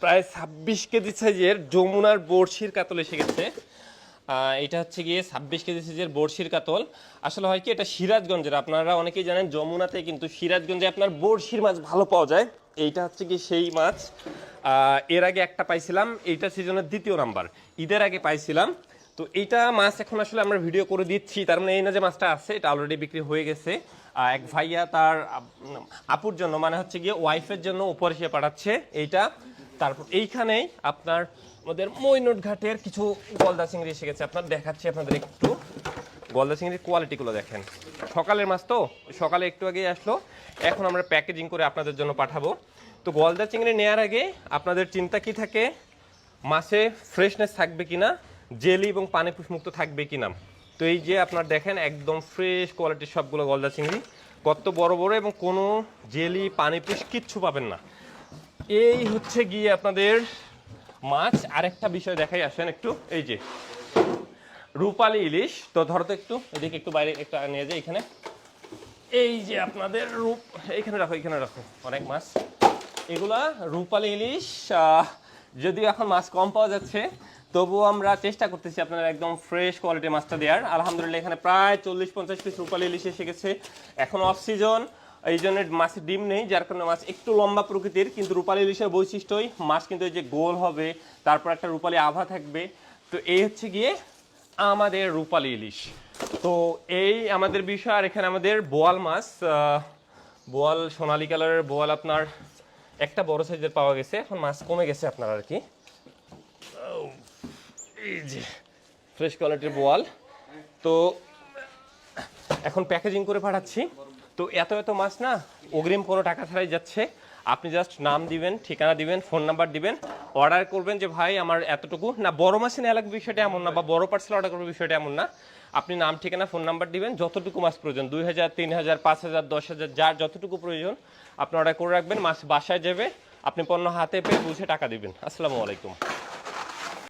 প্রায় 26 কেজি সাইজের যমুনার বড়শির কাতল এসে গেছে। এটা হচ্ছে গিয়ে 26 কেজি সাইজের বড়শির কাতল। আসলে হয় কি, এটা সিরাজগঞ্জের, আপনারা অনেকেই জানেন যমুনাতে কিন্তু সিরাজগঞ্জে আপনার বড়শির মাছ ভালো পাওয়া যায়। এইটা হচ্ছে কি সেই মাছ। এর আগে একটা পাইছিলাম, এইটা সিজনের দ্বিতীয় নাম্বার, ঈদের আগে পাইছিলাম। তো এইটা মাছ এখন আসলে আমরা ভিডিও করে দিচ্ছি, তার মানে এই না যে মাছটা আছে, এটা অলরেডি বিক্রি হয়ে গেছে। এক ভাইয়া তার আপুর জন্য, মানে হচ্ছে গিয়ে ওয়াইফের জন্য উপরে সে পাঠাচ্ছে এইটা। তারপর এইখানেই আপনার আমাদের মইনট ঘাটের কিছু গলদা চিংড়ি এসে গেছে, আপনার দেখাচ্ছি আপনাদের একটু। গলদা চিংড়ির কোয়ালিটিগুলো দেখেন, সকালের মাছ তো, সকালে একটু আগেই আসলো, এখন আমরা প্যাকেজিং করে আপনাদের জন্য পাঠাবো। তো গলদা চিংড়ি নেওয়ার আগে আপনাদের চিন্তা কি থাকে, মাছে ফ্রেশনেস থাকবে কিনা, জেলি এবং পানি মুক্ত থাকবে কিনা। তো এই যে আপনার দেখেন একদম ফ্রেশ কোয়ালিটির সবগুলো গলদা চিংড়ি, কত বড় বড়, এবং কোনো জেলি পানি পুষ কিচ্ছু পাবেন না। এই হচ্ছে গিয়ে আপনাদের মাছ। আরেকটা বিষয় দেখাই, আসেন একটু। এই যে রূপালী ইলিশ, তো ধরো তো একটু এদিকে, একটু বাইরে একটু নিয়ে যায় এখানে। এই যে আপনাদের এইখানে রাখো, এখানে রাখো, অনেক মাছ। এগুলা রূপালী ইলিশ। যদিও এখন মাছ কম পাওয়া যাচ্ছে, তবুও আমরা চেষ্টা করতেছি আপনাদের একদম ফ্রেশ কোয়ালিটির মাছটা দেওয়ার। আলহামদুলিল্লাহ এখানে প্রায় 40-50 পিস রূপালী ইলিশ এসে গেছে। এখন অফ সিজন, এই জন্য মাছের ডিম নেই, যার কারণে মাছ একটু লম্বা প্রকৃতির। কিন্তু রূপালী ইলিশের বৈশিষ্ট্যই মাছ কিন্তু এই যে গোল হবে, তারপর একটা রূপালী আভা থাকবে। তো এই হচ্ছে গিয়ে আমাদের রূপালী ইলিশ। তো এই আমাদের বিষয়। আর এখানে আমাদের বোয়াল মাছ, বোয়াল সোনালী কালারের বোয়াল আপনার একটা বড় সাইজের পাওয়া গেছে, এখন মাছ কমে গেছে আপনার আর কি। এই যে ফ্রেশ কোয়ালিটির বোয়াল। তো এখন প্যাকেজিং করে পাঠাচ্ছি। তো এত এত মাছ না, অগ্রিম কোনো টাকা ছাড়াই যাচ্ছে। আপনি জাস্ট নাম দিবেন, ঠিকানা দিবেন, ফোন নাম্বার দিবেন, অর্ডার করবেন যে ভাই আমার এতটুকু না, বড় মাছ নেওয়া লাগবে বিষয়টা এমন না, বা বড় পার্সেল অর্ডার করবে বিষয়টা এমন না। আপনি নাম ঠিকানা ফোন নাম্বার দিবেন, যতটুকু মাছ প্রয়োজন, 2000, 3000, 5000, 10,000, যার যতটুকু প্রয়োজন আপনি অর্ডার করে রাখবেন, মাছ বাসায় যাবে, আপনি পণ্য হাতে পেয়ে বুঝে টাকা দিবেন। আসসালামু আলাইকুম।